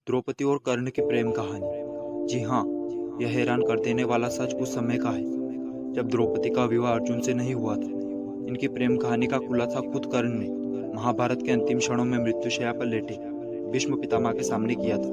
द्रौपदी और कर्ण की प्रेम कहानी। जी हाँ, यह हैरान कर देने वाला सच उस समय का है जब द्रौपदी का विवाह अर्जुन से नहीं हुआ था। इनकी प्रेम कहानी का खुलासा खुद कर्ण ने महाभारत के अंतिम क्षणों में मृत्युशैया पर लेटे भीष्म पितामह के सामने किया था।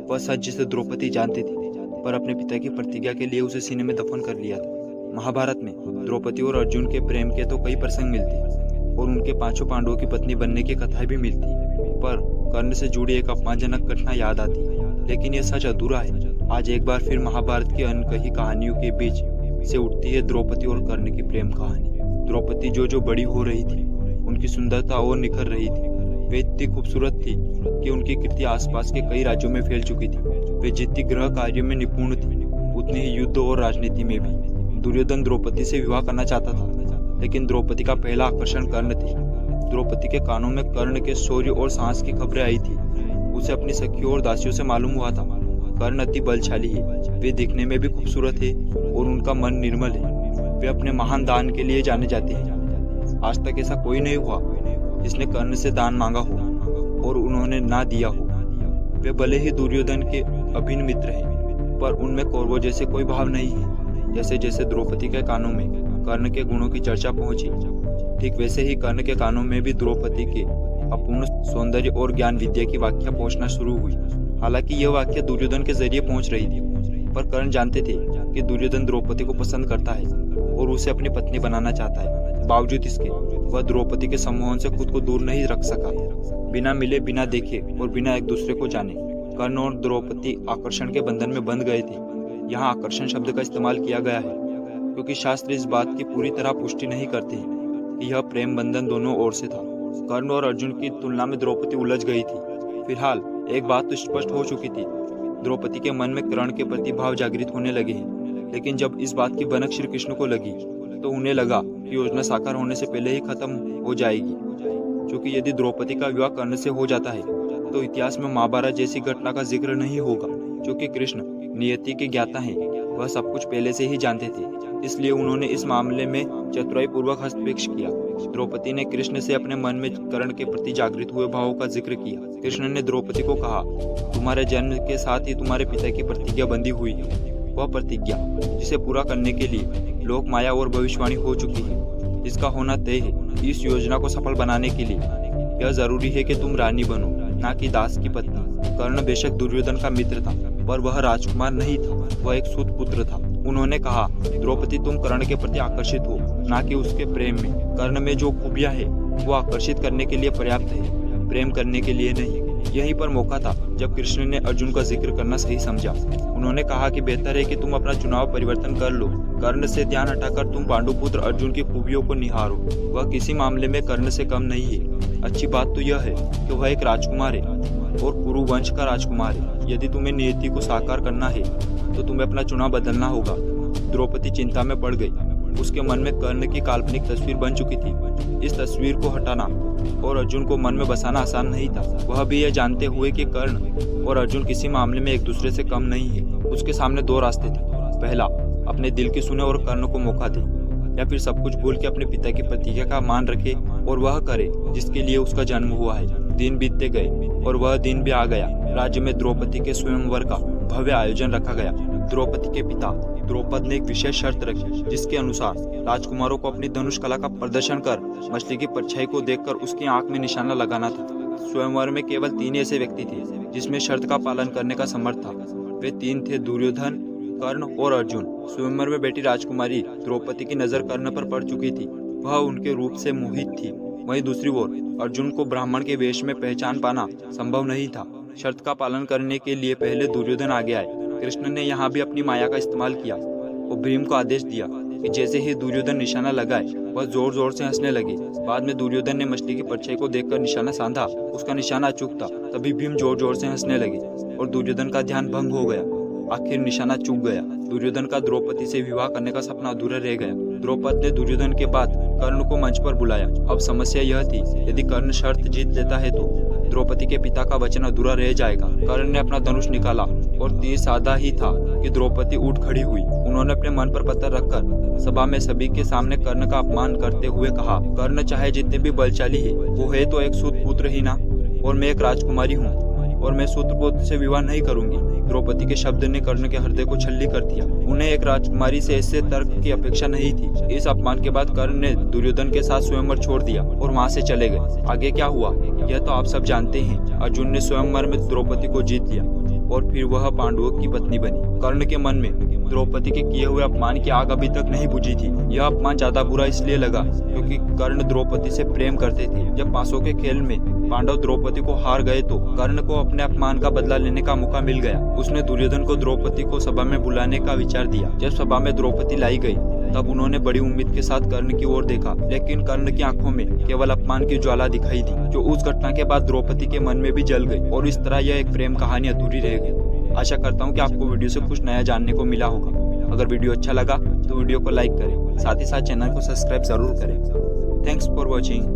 वह सच जिसे द्रौपदी जानती थी, पर अपने पिता की प्रतिज्ञा के लिए उसे सीने में दफन कर लिया था। महाभारत में द्रौपदी और अर्जुन के प्रेम के तो कई प्रसंग मिलते और उनके पांचों पांडवों की पत्नी बनने की कथाएं भी मिलती, पर कर्ण से जुड़ी एक अपमानजनक घटना याद आती। लेकिन यह सच अधूरा है। आज एक बार फिर महाभारत की अनकही कहानियों के बीच से उठती है द्रौपदी और कर्ण की प्रेम कहानी। द्रौपदी जो बड़ी हो रही थी, उनकी सुंदरता और निखर रही थी। वे इतनी खूबसूरत थी कि उनकी कीर्ति आसपास के कई राज्यों में फैल चुकी थी। वे जितनी गृह कार्यों में निपुण थी, उतनी ही युद्ध और राजनीति में भी। दुर्योधन द्रौपदी से विवाह करना चाहता था, लेकिन द्रौपदी का पहला आकर्षण कर्ण थी। द्रौपदी के कानों में कर्ण के शौर्य और साहस की खबरें आई थी। उसे अपनी सखियों और दासियों से मालूम हुआ था कर्ण अति बलशाली है, वे दिखने में भी खूबसूरत है और उनका मन निर्मल है। वे अपने महान दान के लिए जाने जाते हैं। आज तक ऐसा कोई नहीं हुआ जिसने कर्ण से दान मांगा हो और उन्होंने ना दिया हो। वे भले ही दुर्योधन के अभिन्न मित्र हैं, पर उनमें कौरवों जैसे कोई भाव नहीं है। जैसे जैसे द्रौपदी के कानों में कर्ण के गुणों की चर्चा पहुंची, ठीक वैसे ही कर्ण के कानों में भी द्रौपदी के अपूर्ण सौंदर्य और ज्ञान विद्या की व्याख्या पहुंचना शुरू हुई। हालांकि यह व्याख्या दुर्योधन के जरिए पहुंच रही थी, पर कर्ण जानते थे कि दुर्योधन द्रौपदी को पसंद करता है और उसे अपनी पत्नी बनाना चाहता है। बावजूद इसके वह द्रौपदी के सम्मोहन से खुद को दूर नहीं रख सका। बिना मिले, बिना देखे और बिना एक दूसरे को जाने कर्ण और द्रौपदी आकर्षण के बंधन में बंध गए थे। यहाँ आकर्षण शब्द का इस्तेमाल किया गया है क्योंकि शास्त्र इस बात की पूरी तरह पुष्टि नहीं करते हैं कि यह प्रेम बंधन दोनों ओर से था। कर्ण और अर्जुन की तुलना में द्रौपदी उलझ गई थी। फिलहाल एक बात तो स्पष्ट हो चुकी थी, द्रौपदी के मन में कर्ण के प्रति भाव जागृत होने लगे हैं। लेकिन जब इस बात की भनक श्री कृष्ण को लगी तो उन्हें लगा कि योजना साकार होने से पहले ही खत्म हो जाएगी। क्योंकि यदि द्रौपदी का विवाह कर्ण से हो जाता है तो इतिहास में महाभारत जैसी घटना का जिक्र नहीं होगा। क्योंकि कृष्ण नियति के ज्ञाता हैं, वह सब कुछ पहले से ही जानते थे, इसलिए उन्होंने इस मामले में चतुराई पूर्वक हस्तक्षेप किया। द्रौपदी ने कृष्ण से अपने मन में कर्ण के प्रति जागृत हुए भावों का जिक्र किया। कृष्ण ने द्रौपदी को कहा, तुम्हारे जन्म के साथ ही तुम्हारे पिता की प्रतिज्ञा बंधी हुई है। वह प्रतिज्ञा जिसे पूरा करने के लिए लोक माया और भविष्यवाणी हो चुकी है, जिसका होना तय है। इस योजना को सफल बनाने के लिए यह जरूरी है कि तुम रानी बनो, ना कि दास की पत्नी। कर्ण बेशक दुर्योधन का मित्र था, पर वह राजकुमार नहीं था, वह एक सूत पुत्र था। उन्होंने कहा, द्रौपदी तुम कर्ण के प्रति आकर्षित हो, ना कि उसके प्रेम में। कर्ण में जो खूबियां है वो आकर्षित करने के लिए पर्याप्त है, प्रेम करने के लिए नहीं। यहीं पर मौका था जब कृष्ण ने अर्जुन का जिक्र करना सही समझा। उन्होंने कहा कि बेहतर है कि तुम अपना चुनाव परिवर्तन कर लो। कर्ण से ध्यान हटाकर तुम पांडुपुत्र अर्जुन की खूबियों को निहारो। वह किसी मामले में कर्ण से कम नहीं है। अच्छी बात तो यह है कि वह एक राजकुमार है और कुरु वंश का राजकुमार है। यदि तुम्हें नियति को साकार करना है तो तुम्हें अपना चुनाव बदलना होगा। द्रौपदी चिंता में पड़ गई। उसके मन में कर्ण की काल्पनिक तस्वीर बन चुकी थी। इस तस्वीर को हटाना और अर्जुन को मन में बसाना आसान नहीं था, वह भी यह जानते हुए कि कर्ण और अर्जुन किसी मामले में एक दूसरे से कम नहीं है। उसके सामने दो रास्ते थे। पहला, अपने दिल की सुने और कर्ण को मौका दे, या फिर सब कुछ भूल के अपने पिता की प्रतिज्ञा का मान रखे और वह करे जिसके लिए उसका जन्म हुआ है। दिन बीतते गए और वह दिन भी आ गया। राज्य में द्रौपदी के स्वयंवर का भव्य आयोजन रखा गया। द्रौपदी के पिता द्रौपद ने एक विशेष शर्त रखी, जिसके अनुसार राजकुमारों को अपनी धनुष कला का प्रदर्शन कर मछली की परछाई को देखकर उसकी आंख में निशाना लगाना था। स्वयंवर में केवल 3 ऐसे व्यक्ति थे जिसमें शर्त का पालन करने का समर्थ था। वे 3 थे, दुर्योधन, कर्ण और अर्जुन। स्वयंवर में बैठी राजकुमारी द्रौपदी की नजर कर्ण पर पड़ चुकी थी। वह उनके रूप से मोहित थी। वहीं दूसरी ओर अर्जुन को ब्राह्मण के वेश में पहचान पाना संभव नहीं था। शर्त का पालन करने के लिए पहले दुर्योधन आगे आए। कृष्ण ने यहाँ भी अपनी माया का इस्तेमाल किया और भीम को आदेश दिया कि जैसे ही दुर्योधन निशाना लगाए वह जोर जोर से हंसने लगे। बाद में दुर्योधन ने मछली की परछाई को देखकर निशाना साधा। उसका निशाना अचूक था। तभी भीम जोर जोर से हंसने लगे और दुर्योधन का ध्यान भंग हो गया। आखिर निशाना चूक गया। दुर्योधन का द्रौपदी से विवाह करने का सपना अधूरा रह गया। द्रौपद ने दुर्योधन के बाद कर्ण को मंच पर बुलाया। अब समस्या यह थी, यदि कर्ण शर्त जीत लेता है तो द्रौपदी के पिता का वचन अधूरा रह जाएगा। कर्ण ने अपना धनुष निकाला और तीर साधा ही था कि द्रौपदी उठ खड़ी हुई। उन्होंने अपने मन पर पत्थर रखकर सभा में सभी के सामने कर्ण का अपमान करते हुए कहा, कर्ण चाहे जितने भी बलशाली है, वो है तो एक सूत पुत्र ही ना, और मैं एक राजकुमारी हूँ और मैं सूत्रपुत्र से विवाह नहीं करूंगी। द्रौपदी के शब्द ने कर्ण के हृदय को छल्ली कर दिया। उन्हें एक राजकुमारी से ऐसे तर्क की अपेक्षा नहीं थी। इस अपमान के बाद कर्ण ने दुर्योधन के साथ स्वयंवर छोड़ दिया और वहां से चले गए। आगे क्या हुआ यह तो आप सब जानते हैं। अर्जुन ने स्वयंवर में द्रौपदी को जीत लिया और फिर वह पांडवों की पत्नी बनी। कर्ण के मन में द्रौपदी के किए हुए अपमान की आग अभी तक नहीं बुझी थी। यह अपमान ज्यादा बुरा इसलिए लगा क्योंकि कर्ण द्रौपदी से प्रेम करते थे। जब पासों के खेल में पांडव द्रौपदी को हार गए तो कर्ण को अपने अपमान का बदला लेने का मौका मिल गया। उसने दुर्योधन को द्रौपदी को सभा में बुलाने का विचार दिया। जब सभा में द्रौपदी लाई गई तब उन्होंने बड़ी उम्मीद के साथ कर्ण की ओर देखा, लेकिन कर्ण की आंखों में केवल अपमान की ज्वाला दिखाई दी, जो उस घटना के बाद द्रौपदी के मन में भी जल गई और इस तरह यह एक प्रेम कहानी अधूरी रह गई। आशा करता हूँ कि आपको वीडियो से कुछ नया जानने को मिला होगा। अगर वीडियो अच्छा लगा तो वीडियो को लाइक करें, साथ ही साथ चैनल को सब्सक्राइब जरूर करें। Thanks for watching.